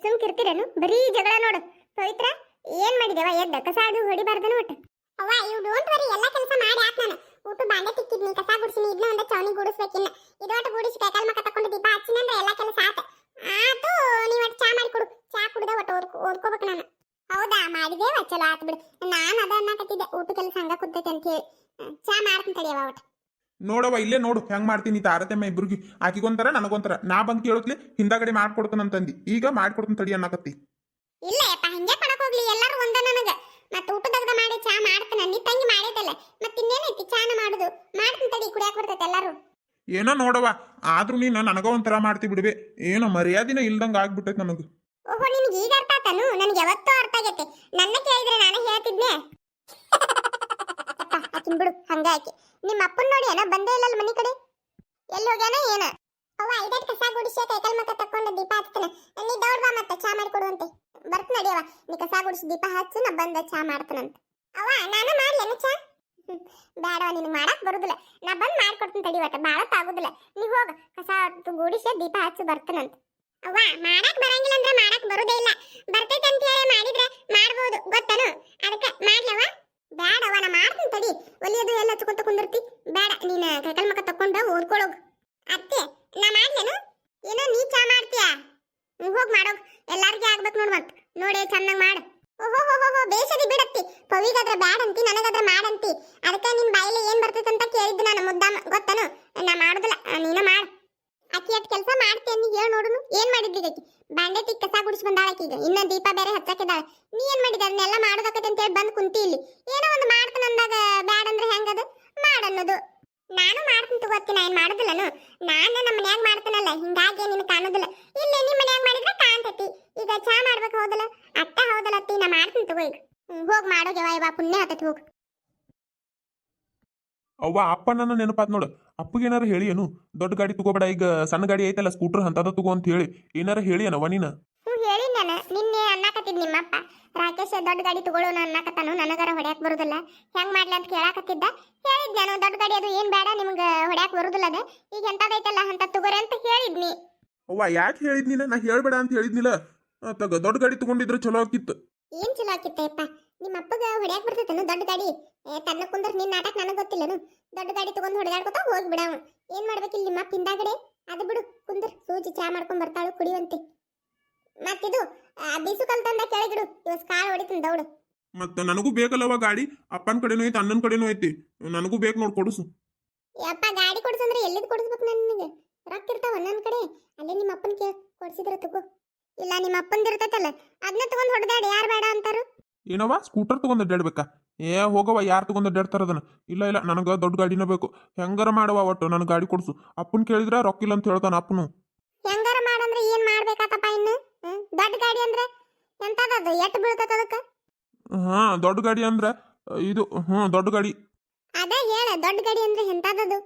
ಸುಮ್ಕಿರ್ತೀರೇನು? ಬರೀ ಜಗಳ ನೋಡು. ಪವಿತ್ರ, ಏನ್ ಮಾಡಿದೇವ? ಎದ್ದ ಕಸ ಅದು ಹೊಡಿಬಾರ್ದನ ಒಟ್ಟು. ಅವ್ವ, ಯು ಡೋಂಟ್ ವರಿ, ಎಲ್ಲ ಕೆಲಸ ಮಾಡಿ ಆತ್ ನಾನು. ಊಟ ಬಾಂಡೆ ತಿಕ್ಕಿದ್ನಿ, ಕಸ ಗುಡಿಸಿನಿ, ಇದನ್ನ ಒಂದ ಚೌನಿ ಗುಡಿಸ್ಬೇಕಿನ್ನ. ಇದೊಟ್ಟು ಗುಡಿಸಿ ಕೈಕಾಲ್ ಮಕ್ಕ ತಕೊಂಡು ದೀಪ ಹಚ್ಚಿನಂದ್ರೆ ಎಲ್ಲ ಕೆಲಸ ಆತ. ಆತು, ನೀವ್ ಒಟ್ಟು ಚಾ ಮಾಡಿ ಕೊಡು. ಚಾ ಕುಡ್ದೆ ಒಟ್ಟು ಓದ್ಕೋಬೇಕು ನಾನು. ಹೌದಾ, ಮಾಡಿದೇವ, ಚಲೋ ಆತ್ ಬಿಡು. ನಾನು ಅದ ಅನ್ನಕತ್ತಿದ್ದೆ, ಊಟ ಕೆಲಸ ಹಂಗ ಕುತ್ತೈತೆ ಅಂತ ಹೇಳಿ. ಚಾ ಮಾಡ್ತೀನಿ ತಡಿಯವ ಒಟ್ಟು. ನೋಡವ, ಇಲ್ಲೇ ನೋಡು ಹೆಂಗ್ ಮಾಡ್ತೀನಿ ತಾರತಮ್ಯ ಇಬ್ರಿಗೆ. ಆಕಿಗೊಂಥರ ನನಗೊಂಥರ. ನಾ ಬಂದ್ ಕೇಳತ್ಲಿ ಹಿಂದಾಗಡೆ ಮಾಡ್ಕೊಡ್ತಾನಂತಂದಿ, ಈಗ ಮಾಡ್ಕೊಡ್ತಾನ ತಡಿ ಅನ್ನಕತ್ತಿ. ಇಲ್ಲ ಯಪ್ಪ, ಹಿಂಗೆ ಮಾಡಕ್ ಹೋಗ್ಲಿ, ಎಲ್ಲರೂ ಒಂದ ನನಗ. ಮತ್ತ ಊಟದಾಗ ಮಾಡಿ ಚಾ ಮಾಡ್ತಾನ, ನೀ ತಂಗಿ ಮಾಡೈತಲ್ಲ, ಮತ್ತ ಇನ್ನೇನೈತಿ ಚಾನ ಮಾಡುದು. ಮಾಡ್ತೀನಿ ತಡಿ, ಕುಡಿಯಾಕ ಬರ್ತೈತೆ ಎಲ್ಲಾರು. ಏನೋ ನೋಡವ, ಆದ್ರೂ ನೀನು ನನಗ ಒಂಥರ ಮಾಡ್ತಿ ಬಿಡ್ಬೆ. ಏನೋ ಮರ್ಯಾದಿನ ಇಲ್ದಂಗ ಆಗ್ಬಿಟ್ಟೈತಿ ನನಗ. ಓಹೋ, ನಿನ್ಗೆ ಈಗ ಅರ್ಥ ಆತಾನು? ನನಗೆ ಯಾವತ್ತೂ ಅರ್ಥ ಆಗೈತೆ. ನನ್ನ ಕೇಳಿದ್ರೆ ನಾನು ಹೇಳ್ತಿದ್ನೆ. ಆಕಿನ್ ಬಿಡು, ಹಂಗ ಆಕಿ. ನಿಮ್ಮ ಅಪ್ಪನ್ ನೋಡಿ ಏನೋ ಬಂದೇ ಇಲ್ಲಲ್ಲ ಮನಿ ಕಡೆ. ಎಲ್ಲಿ ಹೋಗ್ಯಾನ ಏನ? ಅವ್ವ, ಐದಟ್ ಕಸ ಗುಡಿಸಿ ಕೈಕಾಲ್ ಮಕ್ಕ ತಕೊಂಡು ದೀಪ ಹಚ್ತಾನ. ನೀ ದೌಡ್ ಬಾ, ಮತ್ತೆ ಚಾ ಮಾಡಿಕೊಡುವಂತೆ. ಬರ್ತ ನಡಿಯವ, ನೀ ಕಸ ಗುಡಿಸಿ ದೀಪ ಹಚ್ಚು, ನಾ ಬಂದ ಚಾ ಮಾಡ್ತಾನಂತ. ಅವ್ವ, ನಾನು ಮಾಡ್ಲೇನು ಚಾ? ಬೇಡವ, ನಿನಗೆ ಮಾಡಕ್ ಬರುದಿಲ್ಲ. ನಾ ಬಂದ್ ಮಾಡ್ಕೊಡ್ತೀನಿ ತಡಿ, ಒಟ್ಟ ಬಾಳತ್ ಆಗುದಿಲ್ಲ. ನೀ ಹೋಗ, ಕಸ ಗುಡಿಸಿ ದೀಪ ಹಚ್ಚಿ ಬರ್ತಾನಂತ. ಅವ್ವ, ಮಾಡಕ್ ಬರಂಗಿಲ್ಲ ಅಂದ್ರೆ ಮಾಡಕ್ ಬರುದೇ ಇಲ್ಲ. ಬರ್ತೈತೆ ಅಂತ ಹೇಳಿ ಮಾಡಿದ್ರೆ ಮಾಡ್ಬೋದು, ಗೊತ್ತನು? ಅದಕ್ಕೆ ಮಾಡ್ಲವ? ಬೇಡವ, ನಾ ಮಾಡ್ತೀನಿ ತಡಿ. ಒಲಿಯೋದು ಎಲ್ಲ ಹಚ್ಕೊಂತ ಕುಂದಿರ್ತಿ. ಬೇಡ, ನೀನು ಕೈಕಾಲ್ ಮಕ್ಕ ತಕೊಂಡ ಓದ್ಕೊಳೋಗ್. ಅತ್ತೆ, ನಾ ಮಾಡ್ಲೇನು? ಏನೋ ನೀ ಚಾ ಮಾಡ್ತೀಯಾ? ಹೋಗ್ ಮಾಡೋಗ್, ಎಲ್ಲಾರ್ಗೆ ಆಗ್ಬೇಕು ನೋಡ್. ಮತ್ ನೋಡಿ ಚಂದಂಗ್ ಮಾಡು. ಓಹೋ, ಬೇಸದಿ ಬಿಡತ್ತಿ. ಪವಿಗಾದ್ರೆ ಬ್ಯಾಡಂತಿ, ನನಗಾದ್ರೆ ಮಾಡಂತಿ. ಅದಕ್ಕೆ ನಿನ್ ಬಾಯಲ್ಲಿ ಏನ್ ಬರ್ತೈತೆ ಅಂತ ಕೇಳಿದ್ದು ನಾನು ಮುದ್ದಾಮ, ಗೊತ್ತನು? ನಾ ಮಾಡುದಿಲ್ಲ, ನೀನ ಮಾಡು. ಅಕ್ಕಿ ಅಟ್ ಕೆಲಸ ಮಾಡ್ತೇನೆ, ಹೇಳಿ ನೋಡುನು. ಏನ್ ಮಾಡಿದ್ದೀಗ ಆಕಿ? ಬಾಂಡೆ ತಿಕ್ ಕಸ ಗುಡಿಸಿ ಬಂದಾಳ ಆಕಿಗ. ಇನ್ನ ದೀಪ ಬೇರೆ ಹಚ್ಚಕಿದಾಳ. ನೀ ಏನ್ ಮಾಡಿದ? ಅದನ್ನೆಲ್ಲ ಮಾಡೋದಕ್ಕಂತ ಹೇಳಿ ಬಂದು ಕುಂತಿ ಇಲ್ಲಿ. ಏನೋ ಒಂದು ಮಾಡ್ತಾನ ಅಂದಾಗ ಬ್ಯಾಡ ಅಂದ್ರೆ ಹೆಂಗದು? ಮಾಡನ್ನೋದು. ನಾನು ಮಾಡ್ತೀನಿ ತಗೋತೀನಿ, ಏನ್ ಮಾಡುದಿಲ್ಲನು? ನಾನು ನಮ್ಮ ಮನ್ಯಾಗ ಮಾಡ್ತಾನಲ್ಲ, ಹಿಂಗಾಗಿ ನಿನ್ ಕಾಣೋದಿಲ್ಲ. ಇಲ್ಲಿ ನಿಮ್ಮ ಮನ್ಯಾಗ ಮಾಡಿದ್ರೆ ಕಾಣ್ತೈತಿ. ಈಗ ಚಾ ಮಾಡ್ಬೇಕು ಹೌದಲ್ಲ? ಅಟ್ಟ ಹೌದಲ್ಲ ಅತ್ತಿ, ನಾ ಮಾಡ್ತೀನಿ ತಗೋ ಈಗ. ಹೋಗ್ ಮಾಡೋಗ್ಯವ, ಇವ ಪುಣ್ಯ ಹತ್ತೈತಿ, ಹೋಗ್. ಅವ್ವ, ಅಪ್ಪ ನನ್ನ ನೆನಪಾತ್ ನೋಡು. ಅಪ್ಪಗೇನಾರ ಹೇಳಿ ಏನು? ದೊಡ್ಡ ಗಾಡಿ ತಗೋಬೇಡ, ಈಗ ಸಣ್ಣ ಗಾಡಿ ಐತಲ್ಲ ಸ್ಕೂಟರ್ ಅಂತದ ತಗೋ ಅಂತ ಹೇಳಿ ಏನಾರ ಹೇಳಿ ಏನವ ನೀನ? ಹೇಳಿ ನಾನು ನಿನ್ನೆ ಅನ್ನಕತ್ತಿದ್. ನಿಮ್ಮಪ್ಪ ರಾಕೇಶ್ ದೊಡ್ಡ ಗಾಡಿ ತಗೊಳ್ಳೋಣ ಅನ್ನಕತ್ತಾನು. ನನಗರ ಹೊಡ್ಯಾಕ್ ಬರುದಿಲ್ಲ, ಹೆಂಗ್ ಮಾಡ್ಲಿ ಅಂತ ಕೇಳಾಕತ್ತಿದ್ದ. ಹೇಳಿದ್ ನಾನು, ದೊಡ್ಡ ಗಾಡಿ ಅದು ಏನ್ ಬೇಡ, ನಿಮ್ಗೆ ಹೊಡ್ಯಾಕ್ ಬರುದಿಲ್ಲ ಅದ, ಈಗ ಎಂತದೈತಲ್ಲ ಅಂತ ತಗೋರಿ ಅಂತ ಹೇಳಿದ್ನಿ. ಅವ್ವ, ಯಾಕೆ ಹೇಳಿದ್ನಿಲ್ಲ? ನಾ ಹೇಳ್ಬೇಡ ಅಂತ ಹೇಳಿದ್ನಿಲ್ಲ. ತಗ ದೊಡ್ಡ ಗಾಡಿ ತಗೊಂಡಿದ್ರೆ ಚಲೋ ಆಗಿತ್ತು. ಏನ್ ಚಲೋ ಆಕಿತ್ತಪ್ಪ? ನಿಮ್ಮ ಅಪ್ಪಗ ಹೊಡ್ಯಾಕ್ ಬರ್ತೈತನು ದೊಡ್ಡ ಗಾಡಿ? ತನ್ನ ಕುಂದ್ರ ನಿನ್ ನಾಟಕ ನನಗ್ ಗೊತ್ತಿಲ್ಲನು? ದೊಡ್ಡ ಗಾಡಿ ತಗೊಂಡ್ ಹೊಡೆದಾಡ್ಕೊತ ಹೋಗಿ ಬಿಡಾವ. ಏನ್ ಮಾಡ್ಬೇಕಿಲ್ಲ ನಿಮ್ಮ ಅಪ್ಪ ಹಿಂದಾಗಡೆ? ಅದು ಬಿಡು, ಕುಂದ್ರ ಸೂಜಿ ಚಾ ಮಾಡ್ಕೊಂಡ್ ಬರ್ತಾಳು, ಕುಡಿಯುವಂತೆ. ಮತ್ತಿದು ಬೀಸು ಕಲ್ ತಂದ ಕೆಳಗಿಡು, ಇವತ್ತು ಕಾಳು ಹೊಡಿತೀನಿ ದೌಡು. ಮತ್ತ ನನಗೂ ಬೇಕಲ್ಲವ ಗಾಡಿ. ಅಪ್ಪನ ಕಡೆನೂ ಐತಿ, ಅಣ್ಣನ ಕಡೆನೂ ಐತಿ. ನನಗೂ ಬೇಕು ನೋಡ್, ಕೊಡಿಸು. ಯಪ್ಪ, ಗಾಡಿ ಕೊಡ್ಸಂದ್ರೆ ಎಲ್ಲಿದ್ ಕೊಡಿಸ್ಬೇಕು? ನನಗೆ ರೊಕ್ಕ ಇರ್ತಾವ ನನ್ನ ಕಡೆ. ಅಲ್ಲೇ ನಿಮ್ಮ ಅಪ್ಪನ ಕೊಡ್ಸಿದ್ರೆ ತಗೋ. ಇಲ್ಲ, ನಿಮ್ಮ ಅಪ್ಪಂದ ಇರ್ತೈತಲ್ಲ, ಅದನ್ನ ತಗೊಂಡ್ ಹೊಡೆದಾಡಿ ಯಾರು ಬೇಡ ಅಂತಾರು? ಏನವ, ಸ್ಕೂಟರ್ ತಗೊಂಡ್ ಅಡ್ಡಾಡ್ಬೇಕಾ? ಹೋಗವ, ಯಾರು ತಗೊಂಡ್ ಅಡ್ಡಾಡ್ತಾರ ಅದನ್ನ? ಇಲ್ಲ ಇಲ್ಲ, ನನಗ ದೊಡ್ಡ ಗಾಡಿನ ಬೇಕು. ಹೆಂಗಾರ ಮಾಡವ, ಒಟ್ಟು ನನ್ ಗಾಡಿ ಕೊಡ್ಸು. ಅಪ್ಪನ್ ಕೇಳಿದ್ರ ರೊಕ್ಕ ಇಲ್ಲ ಅಂತ ಹೇಳ್ತಾನ ಅಪ್ಪನು. ಹೆಂಗಾರ ಮಾಡಂದ್ರೆ ಏನ್ ಮಾಡ್ಬೇಕಾತಪ್ಪ ಇನ್ನು? ದೊಡ್ಡ ಗಾಡಿ ಅಂದ್ರೆ ಎಂತದದು? ಎಟ್ಟು ಬೀಳ್ತದ ಅದಕ್ಕ? ದೊಡ್ಡ ಗಾಡಿ ಅಂದ್ರ ಇದು. ದೊಡ್ಡ ಗಾಡಿ. ಅದ ಹೇಳ, ದೊಡ್ಡ ಗಾಡಿ ಅಂದ್ರೆ ಎಂತದದು?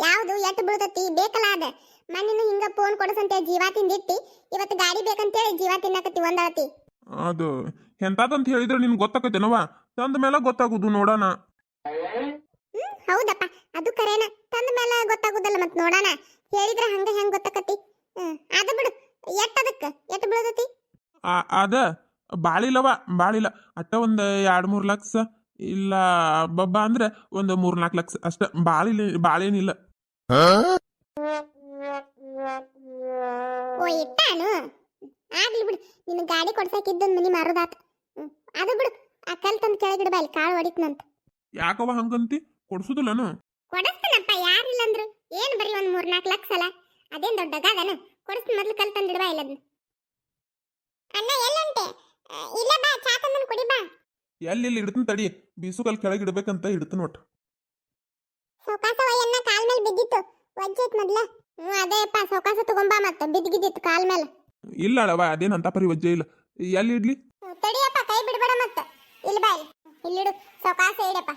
ಯಾವ್ದು? ಎಟ್ಟು ಬೀಳ್ತತಿ? ಬೇಕಲ್ಲ ಅದ. ಮಣ್ಣಿನ ಹಿಂಗ ಫೋನ್ ಕೊಡಸಂತೆ ಜೀವ ತಿಂದಿಟ್ಟಿ, ಇವತ್ತು ಗಾಡಿ ಬೇಕಂತೇಳಿ ಜೀವ ತಿನ್ನಕತ್ತಿ ಒಂದಳತಿ. ಅದು ಎಂತದಂತ ಹೇಳಿದ್ರೆ ನಿನ್ ಗೊತ್ತಾಕತೇನವ? ತಂದ ಮೇಲೆ ಗೊತ್ತಾಗುದು, ನೋಡೋಣ. ಹೌದಪ್ಪ, ಅದು ಕರೇನ. ತಂದ ಮೇಲೆ ಗೊತ್ತಾಗುದಲ್ಲ, ಮತ್ ನೋಡೋಣ. ಹೇಳಿದ್ರೆ ಹಂಗ ಹೆಂಗ್ ಗೊತ್ತಾಕತಿ? ಅದು ಬಿಡು. ಎಟ್ಟು ಬೀಳ್ತತಿ? ಅದ ಬಾಳಿಲ್ಲವ, ಬಾಳಿಲ್ಲ. ಅಟ್ಟ ಒಂದ್ 2-3 ಲಕ್ಷ, ಇಲ್ಲ ಬಬ್ಬ ಅಂದ್ರೆ ಒಂದ್ 3-4 ಲಕ್ಷ ಅಷ್ಟ. ಬಾಳೇನಿಲ್ಲ. ಓ, ಇಟ್ಟಾನು? ಆಗ್ಲಿ ಬಿಡು, ನಿನ್ ಗಾಡಿ ಕೊಡ್ಸಾಕಿದ್ದೊಂದ್ ಮನಿ ಮಾರೋದಾತ. ಅದು ಬಿಡು, ಆ ಕಲ್ ತಂದ್ ಕೆಳಗಿಡ ಬಾ, ಇಲ್ಲಿ ಕಾಳು ಹೊಡಿತ್ನಂತ. ಯಾಕವ ಹಂಗಂತಿ? ಕೊಡ್ಸುದಿಲ್ಲನು? ಕೊಡಸ್ತಾನಪ್ಪ, ಯಾರಿಲ್ಲ ಅಂದ್ರು. ಏನ್ ಬರೀ ಒಂದ್ 3-4 ಲಕ್ಷ ಅಲ್ಲ, ಅದೇನ್ ದೊಡ್ಡ ಗಾದನು? ಕೊಡಿಸ್ತೀನಿ, ಮೊದ್ಲು ಕಲ್ ತಂದಿಡ್ಬಾ ಇಲ್ಲದ್ನ. ಅಣ್ಣ ಎಲ್ಲಂತೆ? ಇಲ್ಲ ಬಾ, ಚಾ ತಂದನ್ ಕುಡಿ ಬಾ. ಎಲ್ಲಿ ಇಡ್ತೀನಿ ತಡಿ, ಬೀಸು ಕಲ್ ಕೆಳಗೆ ಇಡ್ಬೇಕಂತ ಇಡ್ತೀನಿ ಒಟ್ಟು. ಸೌಕಾಸವ ಎನ್ನ ಕಾಲ್ ಮೇಲೆ ಬಿದ್ದಿತ್ತು, ವಜ್ಜೈತ್ ಮೊದ್ಲ. ಅದೇಪ್ಪ, ಸೌಕಾಸ ತಗೊಂಬಾ, ಮತ್ತ ಬಿದ್ದಿಗಿದ್ದಿತ್ತು ಕಾಲ್ ಮೇಲೆ. ಇಲ್ಲ ಅಳವ, ಅದೇನಂತ ಪರಿ ವಜ್ಜೆ ಇಲ್ಲ. ಎಲ್ಲಿ ಇಡ್ಲಿ? ತಡಿಯಪ್ಪ, ಕೈ ಬಿಡ್ಬೇಡ ಮತ್ತ. ಇಲ್ಲಿ ಬಾ, ಇಲ್ಲಿಡು. ಸೌಕಾಸ ಇಡಪ್ಪ,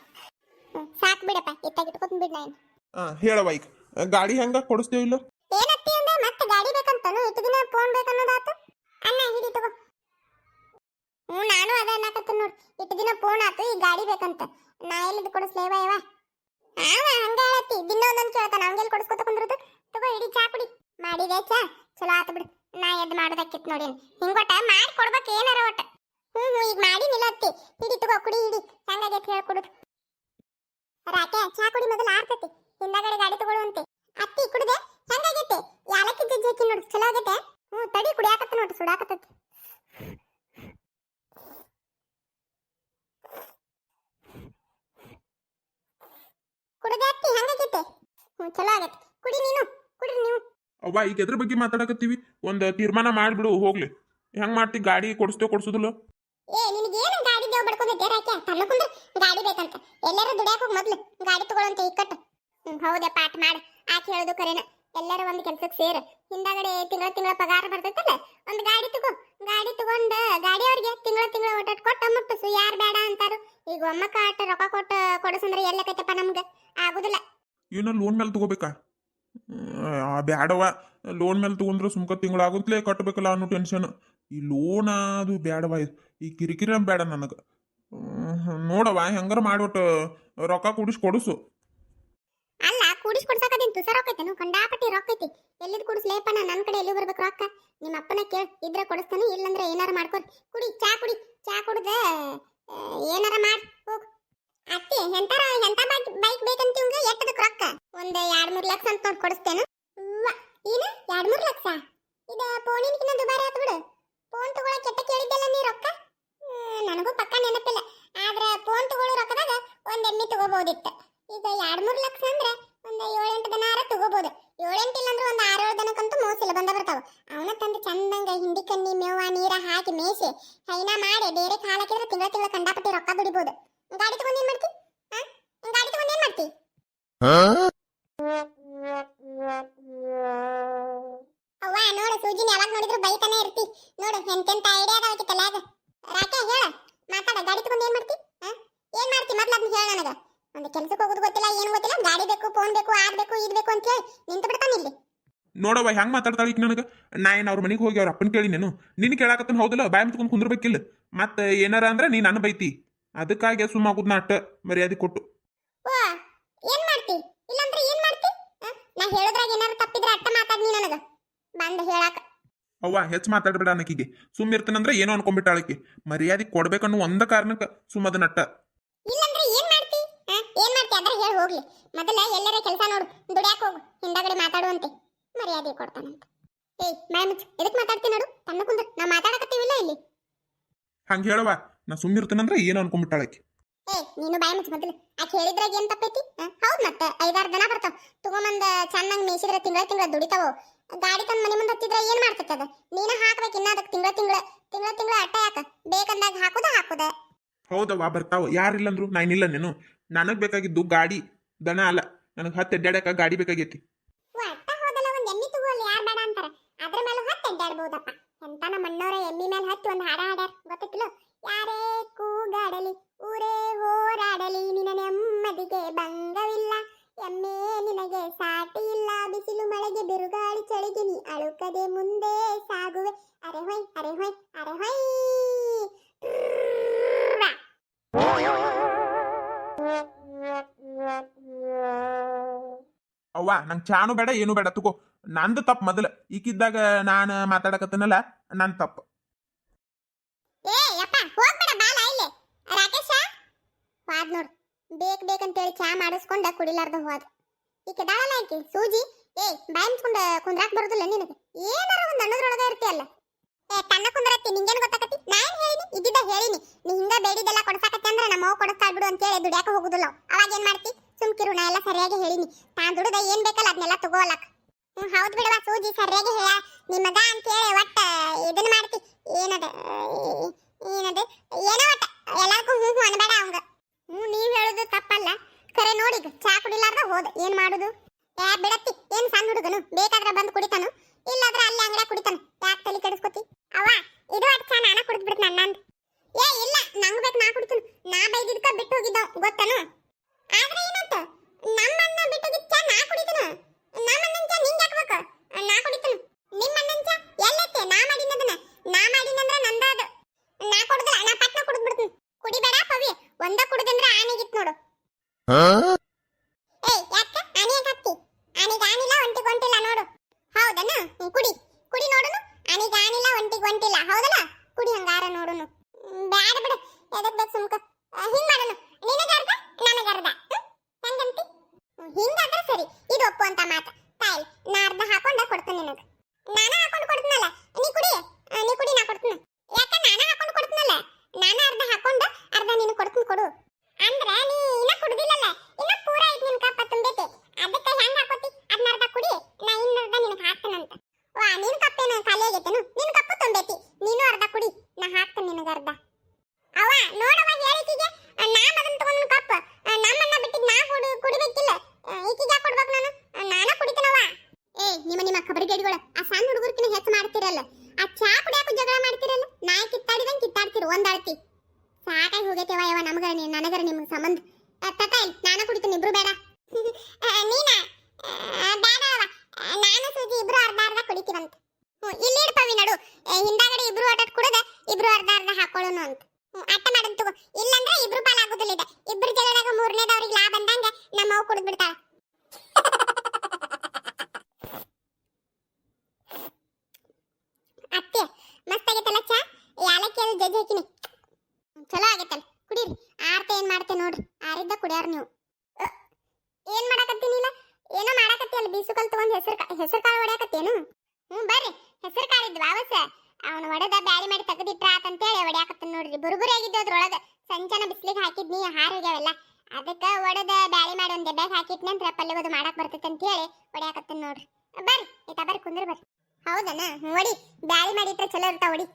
ಸಾಕ್ ಬಿಡಪ್ಪ. ಇಟ್ಟಾಗಿಟ್ಕೊತ ಬಿಡ್. ನಾನು ಹೇಳವ, ಈಗ ಗಾಡಿ ಹೆಂಗ ಕೊಡಿಸ್ತೇವ ಇಲ್ಲ? ಏನತ್ತಿ ಅಂದೆ? ಮತ್ತೆ ಗಾಡಿ ಬೇಕಂತಾನು? ಇಟ್ಟು ದಿನ ಫೋನ್ ಬೇಕನ್ನೋದಾತು. ಅಣ್ಣ ಹಿಡಿ ತಗೋ. ನಾನು ಅದ ಅನ್ನಕತ್ತೀನಿ ನೋಡ್. ಇಟ್ಟು ದಿನ ಫೋನ್ ಆತು, ಈ ಗಾಡಿ ಬೇಕಂತ. ನಾ ಎಲ್ಲಿದ್ ಕೊಡಿಸ್ಲೇವ ಯವ? ಹಂಗ ಹೇಳತ್ತಿ, ದಿನ ಒಂದೊಂದು ಕೇಳ್ತಾನ. ಹಂಗೆಲ್ಲಿ ಕೊಡಿಸ್ಕೊತ ಕುಂದ್ರದು? ತಗೋ, ಇಡಿ, ಚಾ ಕುಡಿ. ಮಾಡಿದೆ ಚಾ, ಚಲೋ ಆತು ಬಿಡು. ನಾ ಎದ್ ಮಾಡೋದಕ್ಕಿತ್ ನೋಡಿ ಹಿಂಗೊಟ್ಟ ಮಾಡಿ ಕೊಡ್ಬೇಕು ಏನಾರ ಒಟ್ಟ ಈಗ ಮಾಡಿ ನಿಲ್ಲತ್ತಿ ಹಿಡಿ ತಗೋ ಕುಡಿ ಹಿಡಿ ಹೆಂಗಾಗೈತಿ ಹೇಳಿ ಕುಡುದು ರಾಕೆ ಚಾ ಕುಡಿ ಮೊದಲು ಆರ್ತತಿ ಹಿಂದಗಡೆ ಗಾಡಿ ತಗೊಳ್ಳುವಂತೆ ಅತ್ತಿ ಕುಡಿದೆ ಹೆಂಗಾಗೈತೆ ಯಾಲಕ್ಕಿ ಜಜ್ಜಿ ಹಾಕಿ ನೋಡು ಚಲೋ ಆಗೈತೆ ತಡಿ ಕುಡಿಯಾಕತ್ತ ನೋಡ್ರಿ ಸುಡಾಕತ್ತತಿ ಕುಡಿದೆ ಅತ್ತಿ ಹೆಂಗಾಗೈತೆ ಚಲೋ ಆಗೈತೆ ಕುಡಿ ನೀನು ಕುಡ್ರಿ ನೀವು ಅವ್ವ ಈಗ ಎದ್ರ ಬಗ್ಗೆ ಮಾತಾಡಕತ್ತೀವಿ ಒಂದು ತೀರ್ಮಾನ ಮಾಡ್ಬಿಡು ಹೋಗ್ಲಿ ಹೆಂಗ್ ಮಾಡ್ತಿ ಗಾಡಿ ಕೊಡಿಸೋದಿಲ್ಲ ನಿನಗೇನು ಗಾಡಿ ದೇವ್ ಬಡ್ಕೊಂಡೈತೆ ರಾಕೆ ತನ್ನ ಕುಂದ್ರೆ ಗಾಡಿ ಬೇಕಂತ ಎಲ್ಲರೂ ದುಡಿಯಾಕ ಹೋಗಿ ಮೊದ್ಲು ಗಾಡಿ ತಗೊಳ್ಳಂತ ಇಕ್ಕಟ್ಟು ಹೌದೇ ಪಾಠ ಮಾಡಿ ಆಕೆ ಹೇಳೋದು ಕರೆನ ಎಲ್ಲರೂ ಒಂದು ಕೆಲ್ಸಕ್ಕೆ ಸೇರ ಹಿಂದಾಗಡೆ ತಿಂಗಳ ಪಗಾರ ಬರ್ತೈತಲ್ಲ ಒಂದು ಗಾಡಿ ತಗೊಂಡ ಗಾಡಿಯವ್ರಿಗೆ ತಿಂಗಳ ಒಟ್ಟು ಕೊಟ್ಟ ಮುಟ್ಟಿಸು ಯಾರು ಬೇಡ ಅಂತಾರು ಈಗ ಒಮ್ಮಕ್ಕ ಆಟ ರೊಕ್ಕ ಕೊಡಸಂದ್ರೆ ಎಲ್ಲಕೈತಪ್ಪ ನಮ್ಗೆ ಆಗುದಿಲ್ಲ ಏನೋ ಲೋನ್ ಮೇಲೆ ತಗೋಬೇಕಾ ಬ್ಯಾಡವ ಲೋನ್ ಮೇಲೆ ತಗೊಂಡ್ರೆ ಸುಮ್ಕ ತಿಂಗಳಾಗುತ್ತಲೇ ಕಟ್ಟಬೇಕಲ್ಲ ಅನ್ನೋ ಟೆನ್ಷನ್ ಈ ಲೋನ್ ಅದು ಬ್ಯಾಡವ ಈ ಕಿರಿಕಿರಿ ಬೇಡ ನನಗೆ ನೋಡವ ಹೆಂಗಾರ ಮಾಡ್ಬಿಟ್ಟು ರೊಕ್ಕ ಕೊಡಿಸು ಅಲ್ಲ ಕೊಡ್ಸಾಕದೇನು ತುಸ ರೊಕ್ಕೈತೇನು ಕಂಡಾಪಟ್ಟಿ ರೊಕ್ಕೈತಿ ಎಲ್ಲಿದ್ ಕುಡಿಸ್ಲೇಪ ನನ್ನ ಕಡೆ ಎಲ್ಲಿ ಬರ್ಬೇಕು ರೊಕ್ಕ ನಿಮ್ಮ ಅಪ್ಪನ ಕೇಳಿ ಇದ್ರೆ ಕೊಡಿಸ್ತಾನೆ ಇಲ್ಲಂದ್ರೆ ಏನಾರ ಮಾಡ್ಕೊರಿ ಕುಡಿ ಚಾ ಕುಡ್ದ ಏನಾರ ಮಾಡಿ ಹೋಗು ಅತ್ತಿ ಎಂತ ಬೈಕ್ ಬೇಕಂತ ಇವಂಗ ಎಟ್ಟದಕ್ಕೆ ರೊಕ್ಕ ಒಂದು 2-3 ಲಕ್ಷ ಅಂತ ನೋಡಿ ಕೊಡಿಸ್ತೇನೆ ಏನು 2-3 ಲಕ್ಷ ಇದು ಫೋನಿನಕಿನ್ನ ದುಬಾರಿ ಆತು ಬಿಡು ಫೋನ್ ತಗೊಳಕ್ ಕೆಟ್ಟ ಕೇಳಿದ್ದಲ್ಲ ನೀ ರೊಕ್ಕ ನನಗೂ ಪಕ್ಕ ನೆನಪಿಲ್ಲ ಆದ್ರೆ ಫೋನ್ ತಗೊಳ್ಳೋ ರೊಕ್ಕದಾಗ ಒಂದು ಎಮ್ಮೆ ತಗೋಬಹುದಿತ್ತು ಈಗ 2-3 ಲಕ್ಷ ಅಂದ್ರೆ ಒಂದು 7-8 ದಿನ ತಗೋಬಹುದು 7-8 ಇಲ್ಲ ಅಂದ್ರೆ ಒಂದು 6-7 ದಿನಕ್ಕಂತೂ ಮೋಸಿಲ್ಲ ಬರ್ತಾವ ಅವನ ತಂದು ಚಂದಂಗ ಹಿಂಡಿ ಕಣ್ಣಿ ಮೇವ ನೀರ ಹಾಕಿ ಮೇಸಿ ಹೈನಾ ಮಾಡಿ ಬೇರೆ ಕಾಲಕ್ಕಿದ್ರೆ ತಿಂಗಳ ಕಂಡಾಪಟ್ಟಿ ರೊಕ್ಕ ದುಡಿಬಹುದು ಗಾಡಿ ತಗೊಂಡು ಏನ್ ಮಾಡ್ತಿ ಗಾಡಿ ತಗೊಂಡು ಏನ್ ಮಾಡ್ತಿ ಅವ್ವ ನೋಡು ಸೂಜಿನ ಯಾವಾಗ ನೋಡಿದ್ರು ಬೈತಾನೆ ಇರ್ತಿ ನೋಡು ಎಂತೆಂತ ಐಡಿಯಾ ಅದಾವ ತಲ್ಯಾಗ ರಾಕೆ ಹೇಳ ಮಾತಾಡ ಗಾಡಿ ತಗೊಂಡು ಏನ್ ಮಾಡ್ತಿ ಏನ್ ಮಾಡ್ತಿ ಮೊದ್ಲು ಅದನ್ನ ಹೇಳ ನನಗ ಒಂದು ಕೆಲ್ಸಕ್ಕೆ ಹೋಗೋದು ಗೊತ್ತಿಲ್ಲ ಏನು ಗೊತ್ತಿಲ್ಲ ಗಾಡಿ ಬೇಕು ಫೋನ್ ಬೇಕು ಆದ್ ಬೇಕು ಇದ್ ಬೇಕು ಅಂತ ಹೇಳಿ ನಿಂತು ಬಿಡ್ತಾನೆ ಇಲ್ಲಿ ನೋಡವ ಹೆಂಗ್ ಮಾತಾಡ್ತಾಳ ಈಗ ನನಗೆ ನಾ ಏನು ಅವ್ರ ಮನೆಗೆ ಹೋಗಿ ಅವ್ರ ಅಪ್ಪನ ಕೇಳಿ ನೀನು ನಿನ್ ಕೇಳಾಕತ್ತನ ಹೌದಲ್ಲ ಬಾಯಿ ಮುಚ್ಕೊಂಡು ಕುಂದ್ರಬೇಕಿಲ್ಲ ಮತ್ತೆ ಏನಾರ ಅಂದ್ರೆ ನೀ ನನ್ನ ಬೈತಿ ಅದಕ್ಕಾಗಿ ಸುಮ್ಮಾಗುದ್ ಅಟ್ಟ ಮರ್ಯಾದೆ ಕೊಟ್ಟು ಏನ್ ಮಾಡ್ತಿ ಇಲ್ಲಂದ್ರೆ ಏನ್ ಮಾಡ್ತಿ ನಾ ಹೇಳೋದ್ರಾಗ ಏನಾರು ತಪ್ಪಿದ್ರೆ ಅಟ್ಟ ಮಾತಾಡ್ ನೀ ನನಗ ಬಂದ ಹೇಳಾಕ ಅವ್ವ ಹೆಚ್ಚು ಮಾತಾಡ್ಬೇಡ ಅನ್ನಕಿಗೆ ಸುಮ್ಮ ಇರ್ತನಂದ್ರೆ ಏನೋ ಅನ್ಕೊಂಡ್ಬಿಟ್ಟಾಳಕಿ ಮರ್ಯಾದೆ ಕೊಡ್ಬೇಕನ್ನೋ ಒಂದ ಕಾರಣಕ್ಕೆ ಸುಮ್ಮದ ನಟ್ಟ ಇಲ್ಲಂದ್ರೆ ಏನ್ ಮಾಡ್ತಿ ಅದ್ರ ಹೇಳಿ ಹೋಗ್ಲಿ ಮೊದಲ ಎಲ್ಲರ ಕೆಲಸ ನೋಡು ದುಡ್ಯಾಕ ಹೋಗು ಹಿಂದಗಡೆ ಮಾತಾಡುವಂತೆ ಮರ್ಯಾದೆ ಕೊಡ್ತಾನಂತ ಏಯ್ ಮ್ಯಾಮ್ ಎದಕ್ ಮಾತಾಡ್ತೀನಿ ನೋಡು ತನ್ನ ಕುಂದ್ರ ನಾ ಮಾತಾಡಕತ್ತೀವಿಲ್ಲ ಇಲ್ಲಿ ಹಂಗ ಹೇಳವ ನಾ ಸುಮ್ಮಿರ್ತನಂದ್ರೆ ಏನೋ ಅನ್ಕೊಂಡ್ಬಿಟ್ಟಾಳಕಿ ನೀನು ಬಾಯಿ ಮುಚ್ಚ ಮೊದಲು ಆಕೆ ಹೇಳಿದ್ರಾಗ ಏನ್ ತಪ್ಪೈತಿ ಹೌದ್ ಮತ್ತೆ 5-6 ದಿನ ಬರ್ತಾವ ತಗೊಂಬಂದ ಚೆನ್ನಾಗಿ ಮೇಯಿಸಿದ್ರೆ ತಿಂಗಳ ದುಡಿತಾವ ಗಾಡಿ ತಂದ್ ಮನೆ ಮುಂದೆ ಹತ್ತಿದ್ರೆ ಏನ್ ಮಾಡ್ತೈತೆ ಅದ ನೀನ ಹಾಕ್ಬೇಕು ಇನ್ನ ಅದಕ್ಕೆ ತಿಂಗಳ ಅಟ್ಟ ಯಾಕ ಬೇಕಂದಾಗ ಹಾಕುದ ಹೌದವ್ವ ಬರ್ತಾವ ಯಾರಿಲ್ಲಂದ್ರು ನಾನಿಲ್ಲ ನೀನು ನನಗ್ ಬೇಕಾಗಿದ್ದು ಗಾಡಿ ದನ ಅಲ್ಲ ನನಗೆ ಹತ್ತು ಅಡ್ಡಾಡಕ ಗಾಡಿ ಬೇಕಾಗೈತಿ ಅಟ್ಟ ಹೋದಲ್ಲ ಒಂದ್ ಎಮ್ಮಿ ತಗೋಲ್ಲ ಯಾರು ಬೇಡ ಅಂತಾರ ಅದ್ರ ಮೇಲೆ ಹತ್ತು ಅಡ್ಡಾಡ್ಬೋದಪ್ಪ ಎಂತ ನಮ್ಮ ಅಣ್ಣವ್ರ ಎಮ್ಮಿ ಮೇಲೆ ಹತ್ತಿ ಒಂದು ಹಾಡ ಹಾಡ್ಯಾರ ಗೊತ್ತಿಲ್ಲ ಯಾರೇ ಕೂಗಾಡಲಿ ಊರೇ ಹೋರಾಡಲಿ ನಿನ್ನ ನೆಮ್ಮದಿಗೆ ಭಂಗವಿಲ್ಲ ಎಮ್ಮೆ ನಿನಗೆ ಸಾಟಿ ಇಲ್ಲ ಬಿಸಿಲು ಮಳೆಗೆ ಬಿರುಗಾಳಿ ಚಳಿಗೆ ನೀ ಅಳುಕದೆ ಮುಂದೆ ಸಾಗುವೆ ಅರೆ ಹೊಯ್ ಅರೆ ಹೊಯ್ ಅರೆ ಹೊಯ್ ಅವ್ವ ನಂಗೆ ಚಾನು ಬೇಡ ಏನು ಬೇಡ ತಗೋ ನಂದು ತಪ್ಪು ಮೊದಲು ಈಕಿದ್ದಾಗ ನಾನು ಮಾತಾಡಕತ್ತನಲ್ಲ ನನ್ನ ತಪ್ಪು ಹೋಗ್ಬೇಡ ಬಾಲ ಇಲ್ಲೇ ರಾಕೇಶ ಹೋದ್ ನೋಡು ಬೇಕಂತೇಳಿ ಚಾ ಮಾಡಿಸ್ಕೊಂಡ ಕುಡಿಲಾರ್ದ ಹೋದ ಈಕೆ ದಾಳಲ್ಲ ಈಕೆ ಸೂಜಿ ಬಾಯಿ ಮುಚ್ಕೊಂಡ ಕುಂದ್ರಾಕ್ ಬರುದಿಲ್ಲ ನಿನಗೆ ಏನಾರ ಒಂದು ಅನ್ನೋದ್ರೊಳಗ ಇರ್ತೀಯಲ್ಲ ತನ್ನ ಕುಂದ್ರತ್ತಿ ನಿಂಗೇನು ಗೊತ್ತಾಕತಿ ನಾನು ಹೇಳಿನಿ ಇದ್ದಿದ್ದ ಹೇಳಿನಿ ನೀ ಹಿಂಗ ಬೇಡಿದೆಲ್ಲ ಕೊಡ್ಸಾಕತ್ತೆ ಅಂದ್ರೆ ನಮ್ಮ ಅವ್ವ ಕೊಡಿಸ್ತಾಳ್ ಬಿಡು ಅಂತ ಹೇಳಿ ದುಡ್ಯಾಕ ಹೋಗುದಿಲ್ಲ ಅವಾಗ ಏನ್ ಮಾಡ್ತಿ ಸುಮ್ಕಿರು ನಾ ಎಲ್ಲ ಸರಿಯಾಗಿ ಹೇಳಿನಿ ತಾನ್ ದುಡ್ದ ಏನ್ ಬೇಕಲ್ಲ ಅದನ್ನೆಲ್ಲ ತಗೋಲಕ್ ಹೌದ್ ಬಿಡವಾ ಸೂಜಿ ಸರಿಯಾಗಿ ಹೇಳ ನಿಮ್ಮಗ ಅಂತ ಹೇಳಿ ಒಟ್ಟ ಇದನ್ನ ಮಾಡ್ತಿ ಏನದ ಏನೋ ಒಟ್ಟ ಎಲ್ಲಾರ್ಗೂ ಹೂ ಅನ್ಬೇಡ ಅವಂಗ ನೀವ್ ಹೇಳುದು ತಪ್ಪಲ್ಲ ಖರೆ ನೋಡಿ ಚಾ ಕುಡಿಲಾರ್ದ ಹೋದ ಏನ್ ಮಾಡುದು ಬಿಡತ್ತಿ ಏನ್ ಸಣ್ಣ ಹುಡುಗನು ಬೇಕಾದ್ರೆ ಬಂದು ಕುಡಿತಾನು ಇಲ್ಲಾದ್ರೆ ಅಲ್ಲಿ ಅಂಗಡ ಕುಡಿತಾನ ಯಾಕೆ ತಲೆ ಕೆಡಿಸ್ಕೊತಿ ಅವ್ವ ಇದು ಅಟ್ ಚಾ ನಾನ ಕುಡಿದ್ ಬಿಡ್ತ ನನ್ನಂದ್ ಇಲ್ಲ ನಂಗ್ ಬೇಕು ನಾ ಕುಡಿತನು ನಾ ಬೈದಿದ್ಕ ಬಿಟ್ಟು ಹೋಗಿದ್ದ ಗೊತ್ತನು ಆದ್ರೆ ಏನಂತ ನಮ್ಮನ್ನ ಬಿಟ್ಟು ಹೋಗಿದ್ ಚಾ ನಾ ಕುಡಿತನು ನಮ್ಮನ್ನ ಚಾ ನಿಂಗೆ ಹಾಕ್ಬೇಕು ನಾ ಕುಡಿತನು ನಿಮ್ಮನ್ನ ಚಾ ಎಲ್ಲತ್ತೆ ನಾ ಮಾಡಿನದನ್ನ ನಾ ಮಾಡಿನಂದ್ರ ನಂದಾದ ನಾ ಕುಡ್ದಲ್ಲ ನಾ ಪಟ್ನ ಕುಡಿದ್ ಬಿಡ್ತೀನಿ ಕುಡಿಬೇಡ ಪವಿ ಒಂದ ಕುಡಿದಂದ್ರೆ ಆನೆಗಿತ್ ನೋಡು ಯಾಕ ಆನೆ ಹಾಕ್ತಿ ಆನೆಗೆ ಆನಿಲ್ಲ ಒಂಟಿಲ್ಲ ನೋಡು ಹೌದನ ಕುಡಿ ನೋಡುನು ಕುಡಿ ಹಂಗಾರ ನೋಡುನು ಬ್ಯಾಡ ಬಿಡು ಎದಕ್ ಬೇಕು ಸುಮ್ಕ ಹಿಂಗ್ ಮಾಡೋನು ನಿನಗರ್ಧ ನನಗರ್ಧ ಹೆಂಗಂತಿ ಹಿಂಗಾದ್ರೆ ಸರಿ ಇದು ಒಪ್ಪುವಂತ ಮಾತು ತಾಯಿ ನಾ ಅರ್ಧ ಹಾಕೊಂಡ ಕೊಡ್ತೀನಿ ನಿನಗ ನಾನ ಹಾಕೊಂಡು ಕೊಡ್ತೀನಲ್ಲ ನೀ ಕುಡಿ ನಾ ಕೊಡ್ತೀನಿ ಯಾಕ ನಾನ ಹಾಕೊಂಡು ಕೊಡ್ತೀನಲ್ಲ ನಾನ ಅರ್ಧ ಹಾಕೊಂಡ ಅರ್ಧ ನೀನು ಕೊಡ್ತೀನಿ ಕೊಡು ಅಂದ್ರ ನೀ ಇನ್ನ ಕುಡ್ದಿಲ್ಲಲ್ಲ ಇನ್ನ ಪೂರ ಐತ್ ನಿನ್ ಕಪ್ಪ ತುಂಬೈತಿ ಅದಕ್ಕೆ ಹೆಂಗ್ ಹಾಕೋತಿ ಅದನ್ನ ಅರ್ಧ ಕುಡಿ ನಾ ಇನ್ನರ್ಧ ನಿನಗೆ ಹಾಕ್ತೇನಂತ ವಾ ನಿನ್ ಕಪ್ಪೇನು ಖಾಲಿ ಆಗೈತೇನು ನಿನ್ ಕಪ್ಪು ತುಂಬೈತಿ ನೀನು ಅರ್ಧ ಕುಡಿ ನಾ ಹಾಕ್ತೇನೆ ನಿನಗೆ ಅರ್ಧ ಅವ ನೋಡವ ಹೇಳಿಕಿಗೆ ನಾ ಅದನ್ನ ತಗೊಂಡ್ ಕಪ್ಪ ನಮ್ಮನ್ನ ಬಿಟ್ಟಿದ್ ನಾ ಕುಡಿಬೇಕಿಲ್ಲ ಈಕಿಗೆ ಯಾಕೆ ಕೊಡ್ಬೇಕು ನಾನ ಕುಡಿತೇನವ ನಿಮ್ಮ ಖಬರಿಗೇಡಿಗಳು ಆ ಸಣ್ಣ ಹುಡುಗರ್ಕಿನ ಹೆಚ್ಚು ಮಾಡ್ತಿರಲ್ಲ ಆ ಚಾ ಕುಡಿಯಾಕ ಜಗಳ ಮಾಡ್ತಿರಲ್ಲ ನಾಯಿ ಕಿತ್ತಾಡಿದಂಗೆ ಕಿತ್ತಾಡ್ತಿರು ಒಂದಾಳ್ತಿ ಸಾಕಾಗಿ ಹೋಗೈತೆವ ಯವ ನನಗರ ನಿಮ್ಗೆ ಸಂಬಂಧ ತತಾಯಿಲ್ ನಾನು ಕುಡಿತೀನಿ ಇಬ್ರು ಬೇಡ ನೀನ ಬೇಡ ನಾನು ಸೂಜಿ ಇಬ್ರು ಅರ್ಧ ಅರ್ಧ ಕುಡಿತೀವಂತ ಇಲ್ಲಿ ಇಡ್ಪವಿ ನಡು ಹಿಂದಾಗಡೆ ಇಬ್ರು ಆಟಟ್ ಕುಡದ ಇಬ್ರು ಅರ್ಧ ಅರ್ಧ ಹಾಕೊಳ್ಳೋನು ಅಂತ ಅಟ್ಟ ಮಾಡನ್ ತಗೋ ಇಲ್ಲಂದ್ರೆ ಇಬ್ರು ಪಾಲ್ ಆಗುದಿಲ್ಲ ಇದೆ ಇಬ್ರು ಜಗಳದಾಗ ಮೂರನೇದವ್ರಿಗೆ ಲಾಭ ಬಂದಂಗ ನಮ್ಮವ್ ಕುಡಿದ್ ಬಿಡ್ತಾಳ ಅತ್ತೆ ಮಸ್ತ್ ಆಗೈತಲ್ಲ ಚಾ ಯಾಲಕ್ಕಿ ಅದು ಜಜ್ಜಿ ಹಾಕಿನಿ ಚಲೋ ಆಗೈತಲ್ಲ ಕುಡೀರಿ ಆರ್ತೆ ಏನ್ ಮಾಡ್ತೆ ನೋಡ್ರಿ ಆರಿದ್ದ ಕುಡಿಯಾರ ನೀವು ಏನ್ ಮಾಡಾಕತ್ತೀನಿಲ್ಲ ಏನೋ ಮಾಡಾಕತ್ತಿ ಅಲ್ಲಿ ಬೀಸು ಕಲ್ ತಗೊಂಡ್ ಹೆಸರು ಕಾಳು ಹೊಡ್ಯಾಕತ್ತೇನು ಬರ್ರಿ ಹೆಸರು ಕಾಳು ಇದ್ವ ಅವಸ ಅವನು ಒಡೆದ ಬ್ಯಾಳಿ ಮಾಡಿ ತೆಗೆದಿಟ್ರ ಆತಂತೇಳಿ ಹೊಡ್ಯಾಕತ್ತನ್ ನೋಡ್ರಿ ಬುರುಬುರಿ ಆಗಿದ್ದು ಅದ್ರೊಳಗ ಸಂಚನ ಬಿಸ್ಲಿಗೆ ಹಾಕಿದ್ನಿ ಹಾರ ಹೋಗ್ಯಾವೆಲ್ಲ ಅದಕ್ಕ ಒಡೆದ ಬ್ಯಾಳಿ ಮಾಡಿ ಒಂದ್ ಎಬ್ಯಾಗ ಹಾಕಿಟ್ ನಂತರ ಪಲ್ಯ ಬದು ಮಾಡಾಕ್ ಬರ್ತೈತೆ ಅಂತ ಹೇಳಿ ಹೊಡ್ಯಾಕತ್ತನ್ ನೋಡ್ರಿ ಬರ್ರಿ ಈತ ಬರ್ರಿ ಕುಂದ್ರ ಬರ್ರಿ ಹೌದನ ಹೊಡಿ ಬ್ಯಾಳಿ ಮಾಡಿಟ್ರೆ ಚಲೋ ಇರ್ತಾವ ಹೊಡಿ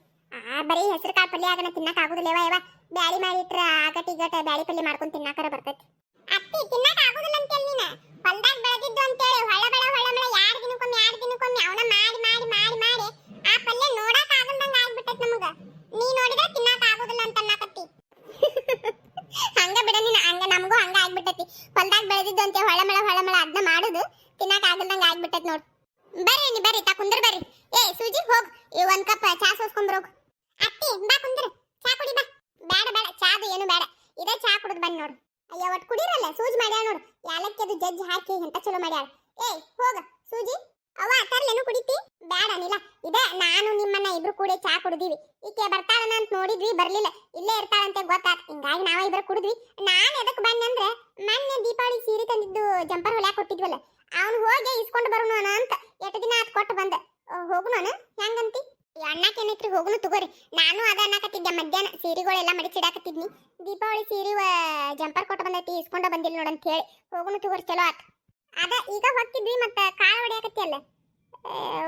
ಬರೀ ಹೆಸರು ಕಾಳು ಪಲ್ಯ ಆಗನ ತಿನ್ನಕ್ ಆಗುದಿಲ್ಲ ಯವ ಬ್ಯಾಳಿ ಮಾಡಿಟ್ರ ಆಗಟ್ ಈಗಟ ಬ್ಯಾಳಿ ಪಲ್ಯ ಮಾಡ್ಕೊಂಡ್ ತಿನ್ನಾಕರ ಬರ್ತೈತಿ ಅತ್ತಿ ತಿನ್ನಕ್ ಆಗುದಿಲ್ಲ ಅಂತೇಳಿ ನೀನ ಹೊಲ್ದಾಗ ಬೆಳೆದಿದ್ದು ಅಂತೇಳಿ ಹೊಳ ಯಾರ್ ದಿನಕ್ಕೊಮ್ಮೆ ಅವನ ಮಾಡಿ ಮಾಡಿ ಮಾಡಿ ಮಾಡಿ ಆ ಪಲ್ಯ ನೋಡಾಕ ಆಗಲ್ದಂಗ ಆಗ್ಬಿಟ್ಟೈತಿ ನಮಗ ನೀ ನೋಡಿದ್ರೆ ತಿನ್ನಕ್ ಆಗುದಿಲ್ಲ ಅಂತ ಅನ್ನಕತ್ತಿ ಹಂಗ ಬಿಡ ನೀನ ಹಂಗ ನಮಗೂ ಹಂಗ ಆಗ್ಬಿಟ್ಟೈತಿ ಹೊಲ್ದಾಗ ಬೆಳೆದಿದ್ದು ಅಂತ ಹೊಳ ಅದನ್ನ ಮಾಡುದು ತಿನ್ನಕ್ ಆಗಲ್ದಂಗ ಆಗ್ಬಿಟ್ಟೈತಿ ನೋಡ್ ಬರ್ರಿ ತಾ ಕುಂದ್ರ ಬರ್ರಿ ಸೂಜಿ ಹೋಗ್ ಒಂದ್ ಕಪ್ ಚಾ ಸೋಸ್ಕೊಂಬರೋಗ್ ಅತ್ತಿ ಬಾ ಕುಂದ್ರ ಚಾ ಕುಡಿ ಬಾ ಬೇಡ ಚಾದು ಏನು ಬೇಡ ಇದೇ ಚಾ ಕುಡಿದ್ ಬಂದ್ ನೋಡು ಅಯ್ಯ ಒಟ್ ಕುಡಿರಲ್ಲ ಸೂಜಿ ಮಾಡ್ಯಾಳ ನೋಡು ಯಾಲಕ್ಕಿ ಅದು ಜಜ್ಜಿ ಹಾಕಿ ಎಂತ ಚಲೋ ಮಾಡ್ಯಾಳ ಹೋಗ ಸೂಜಿ ಅವ ತರ್ಲೇನು ಕುಡಿತಿ ಬೇಡ ಅನಿಲ ಇದ ನಾನು ನಿಮ್ಮನ್ನ ಇಬ್ರು ಕೂಡ ಚಾ ಕುಡಿದೀವಿ ಈಕೆ ಬರ್ತಾಳನ ಅಂತ ನೋಡಿದ್ವಿ ಬರ್ಲಿಲ್ಲ ಇಲ್ಲೇ ಇರ್ತಾಳಂತೆ ಗೊತ್ತಾತ್ ಹಿಂಗಾಗಿ ನಾವ ಇಬ್ರು ಕುಡಿದ್ವಿ ನಾನ್ ಎದಕ್ ಬಂದೆ ಅಂದ್ರೆ ಮೊನ್ನೆ ದೀಪಾವಳಿ ಸೀರೆ ತಂದಿದ್ದು ಜಂಪರ್ ಹೊಲ್ಯಾಕ ಕೊಟ್ಟಿದ್ವಲ್ಲ ಅವ್ನು ಹೋಗಿ ಇಸ್ಕೊಂಡು ಬರೋಣ ಅಂತ ಎಷ್ಟು ದಿನ ಆತ್ ಕೊಟ್ಟು ಬಂದೆ ಹೋಗುಣ ಹೆಂಗಂತಿ ಅಣ್ಣಕ್ಕೇನೈತ್ರಿ ಹೋಗುನು ತಗೋರಿ ನಾನು ಅದ ಅನ್ನಕತ್ತಿದ್ದೆ ಮಧ್ಯಾಹ್ನ ಸೀರೆಗಳೆಲ್ಲ ಮಡಿಚಿಡಾಕತ್ತಿದ್ನಿ ದೀಪಾವಳಿ ಸೀರೆ ಜಂಪರ್ ಕೊಟ್ಟು ಬಂದೈತಿ ಇಸ್ಕೊಂಡ ಬಂದಿಲ್ಲ ನೋಡಂತ ಹೇಳಿ ಹೋಗುನು ತಗೋರಿ ಚಲೋ ಆತ್ ಅದ ಈಗ ಹೋಗ್ತಿದ್ವಿ ಮತ್ತ ಕಾಳು ಹೊಡಿಯಾಕತ್ತಿ ಅಲ್ಲ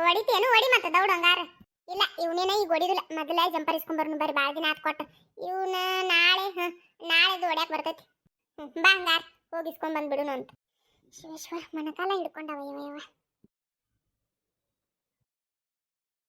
ಹೊಡಿತೇನು ಹೊಡಿ ಮತ್ತ ದೌಡ್ ಹಂಗಾರ ಇಲ್ಲ ಇವನೇನ ಈಗ ಹೊಡಿದಿಲ್ಲ ಮೊದಲೇ ಜಂಪರ್ ಇಸ್ಕೊಂಡ್ ಬರ್ನು ಬರ್ರಿ ಭಾಳ ದಿನ ಆತ್ ಕೊಟ್ಟು ಇವನ ನಾಳೆದು ಹೊಡ್ಯಾಕ ಬರ್ತೈತಿ ಬಾ ಹಂಗಾರ ಹೋಗಿ ಇಸ್ಕೊಂಡ್ ಬಂದ್ಬಿಡುನು ಅಂತ ಶಿವ ಮನಕಾಲ ಹಿಡ್ಕೊಂಡವ ಇವ